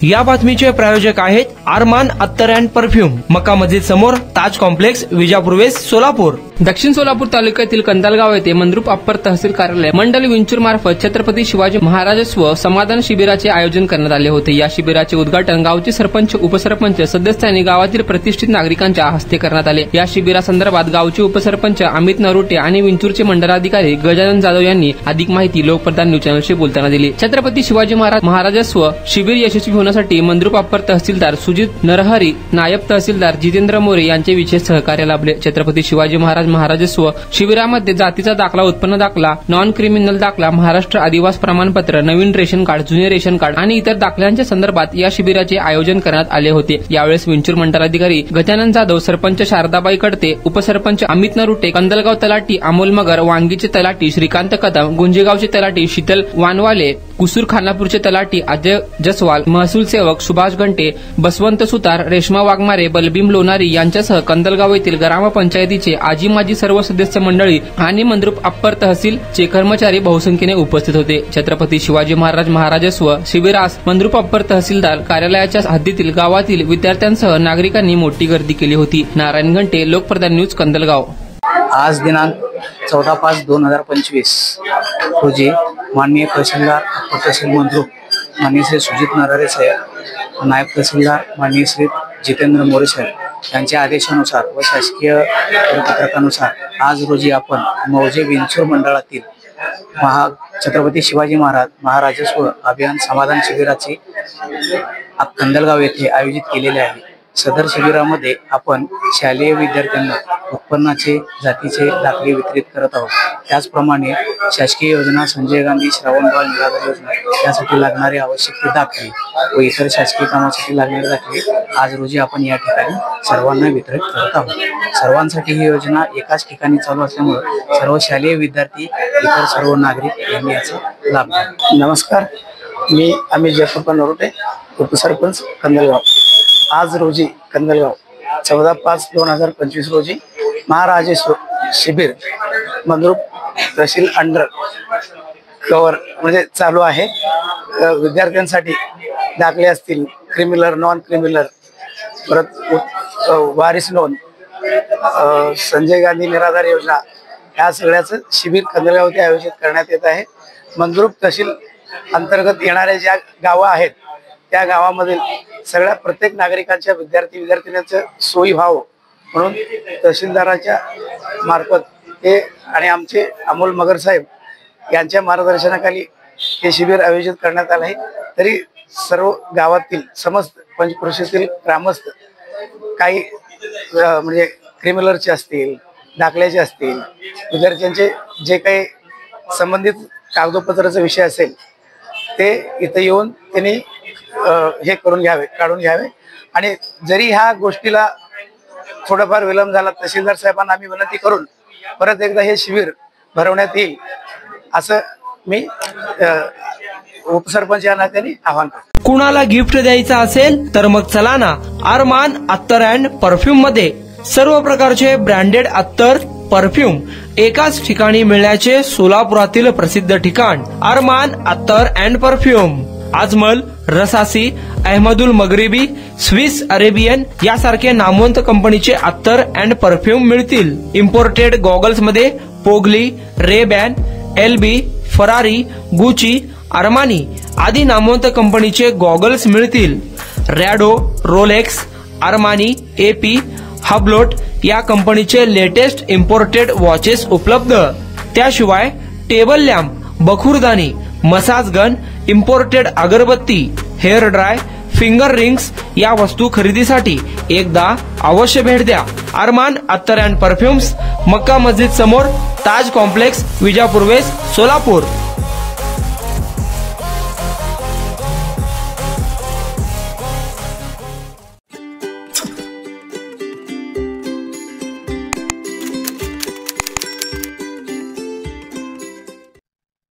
या बातमीचे प्रायोजक आहेत अरमान अत्तर अँड परफ्यूम, मक्का मस्जिद समोर, ताज कॉम्प्लेक्स, विजापूर वेस्ट, सोलापूर। दक्षिण सोलापूर तालुक्यातील कंदालगाव येथे मंद्रुप अप्पर तहसील कार्यालय मंडल विंचूर मार्फत छत्रपती शिवाजी महाराजस्व समाधान शिबिराचे आयोजन करण्यात आले होते। या शिबिराचे उद्घाटन गावचे सरपंच, उपसरपंच, सदस्यांनी गावातील प्रतिष्ठित नागरिकांच्या हस्ते करण्यात आले। या शिबिरासंदर्भात गावचे उपसरपंच अमित नरोटे आणि विंचूरचे मंडलाधिकारी गजानन जाधव यांनी अधिक माहिती लोकप्रधान न्यूज चॅनलशी बोलताना दिली। छत्रपती शिवाजी महाराजस्व शिबिर यशस्वी होण्यासाठी मंद्रुप अप्पर तहसीलदार सुजित नरहरी, नायब तहसीलदार जितेंद्र मोरे यांचे विशेष सहकार्य लाभले। छत्रपती शिवाजी महाराजस्व शिबिरामध्ये जातीचा दाखला, उत्पन्न दाखला, नॉन क्रिमिनल दाखला, महाराष्ट्र आदिवासी प्रमाणपत्र, नवीन रेशन कार्ड, जुने रेशन कार्ड आणि इतर दाखल्यांच्या संदर्भात या शिबिराचे आयोजन करण्यात आले होते। यावेळेस विंचूर मंडलाधिकारी गजानन जाधव, सरपंच शारदाबाई कडते, उपसरपंच अमित नरोटे, कंदलगाव तलाठी अमोल मगर, वांगीचे तलाठी श्रीकांत कदम, गुंजेगावचे तलाठी शीतल वानवाले, कुसूर खानापूरचे तलाठी अजय जसवाल, महसूल सेवक सुभाष घंटे, बसवंत सुतार, रेश्मा वाघमारे, बलबीम लोणारी यांच्यासह कंदलगाव येथील ग्रामपंचायतीचे आजी माजी सर्व सदस्य मंडळी आणि मंद्रुप अप्पर तहसीलचे कर्मचारी बहुसंख्येने उपस्थित होते। छत्रपती शिवाजी महाराजस्व शिबिरास मंद्रुप अप्पर तहसीलदार कार्यालयाच्या हद्दीतील गावातील विद्यार्थ्यांसह नागरिकांनी मोठी गर्दी केली होती। नारायण घंटे, लोकप्रधान न्यूज, कंदलगाव। आज दिनांक 14/5/2025 रोजी माननीय तहसीलदार अप्पर तहसील मंद्रुप माननीय श्री सुजित नरहरे साहेब, नायब तहसीलदार माननीय श्री जितेंद्र मोरे साहेब यांच्या आदेशानुसार व शासकीय परिपत्रकानुसार आज रोजी आपण मौजे विंचूर मंडळातील छत्रपती शिवाजी महाराजस्व अभियान समाधान शिबिराचे कंदलगाव येथे आयोजित केलेले आहे। सदर शिबिरामध्ये आपण शालेय विद्यार्थ्यांना उत्पन्नाचे, जातीचे दाखले वितरित करत आहोत। त्याचप्रमाणे शासकीय योजना, संजय गांधी श्रावणबाळ निराधार योजना यासाठी लागणारे आवश्यक दाखले व इतर शासकीय कामासाठी लागणारे दाखले आज रोजी आपण या ठिकाणी सर्वांना वितरित करत आहोत। सर्वांसाठी ही योजना एकाच ठिकाणी चालू असल्यामुळे सर्व शालेय विद्यार्थी, इतर सर्व नागरिक यांनी याचा लाभ घ्यावा। नमस्कार, मी अमित नरोटे, उपसरपंच कंदलगाव। आज रोजी कंदलगाव 14/5/2025 रोजी महाराजस्व शिबिर मंद्रुप तहसील अंडर कव्हर म्हणजे चालू आहे। विद्यार्थ्यांसाठी दाखले असतील, क्रिमिनल, नॉन क्रिमिनल, परत वारिस नोंद, संजय गांधी निराधार योजना या सगळ्याचं शिबिर कंदलगाव येथे आयोजित करण्यात येत आहे। मंद्रुप तहसील अंतर्गत येणाऱ्या ज्या गावं आहेत त्या गावामधील सगळ्या प्रत्येक नागरिकांच्या विद्यार्थ्यांचं सोयी व्हावं म्हणून तहसीलदाराच्या मार्फत हे आणि आमचे अमोल मगर साहेब यांच्या मार्गदर्शनाखाली हे शिबिर आयोजित करण्यात आले आहे। तरी सर्व गावातील समस्त पंचक्रोशीतील ग्रामस्थ काही म्हणजे क्रिमिनलचे असतील, दाखल्याचे असतील, विद्यार्थ्यांचे जे काही संबंधित कागदपत्राचा विषय असेल ते इथे येऊन त्यांनी हे करून घ्यावे, काढून घ्यावे। आणि जरी ह्या गोष्टीला थोडाफार विलंब झाला, तहसीलदार साहेबांना आम्ही विनंती करून परत एकदा हे शिबिर भरवण्यात येईल असं मी उपसरपंच या नात्याने आवाहन करतो। कुणाला गिफ्ट द्यायचं असेल तर मग चला ना अरमान अत्तर अँड परफ्यूम मध्ये सर्व प्रकारचे ब्रँडेड अत्तर, परफ्यूम एकाच ठिकाणी मिळण्याचे सोलापुरातील प्रसिद्ध ठिकाण अरमान अत्तर and perfume. Ajmal, Rasasi, Ahmed Al Maghribi, Swiss Arabian यासारखे नामवंत कंपनीचे अत्तर अँड परफ्यूम मिळतील। इम्पोर्टेड गॉगल्स मध्ये पोगली, Ray Ban, LB, Ferrari, Gucci, Armani आदी नामवंत कंपनीचे गॉगल्स मिळतील। Rado, Rolex, Armani, AP, Hublot या कंपनीचे लेटेस्ट इम्पोर्टेड वॉचेस उपलब्ध। त्याशिवाय टेबल लॅम्प, बखुरदानी, मसाज गन, इम्पोर्टेड अगरबत्ती, हेअर ड्राय, फिंगर रिंग्स या वस्तू खरेदीसाठी एकदा अवश्य भेट द्या। अरमान अत्तर अँड परफ्यूम्स, मक्का मस्जिद समोर, ताज कॉम्प्लेक्स, विजापूर वेस्ट, सोलापूर।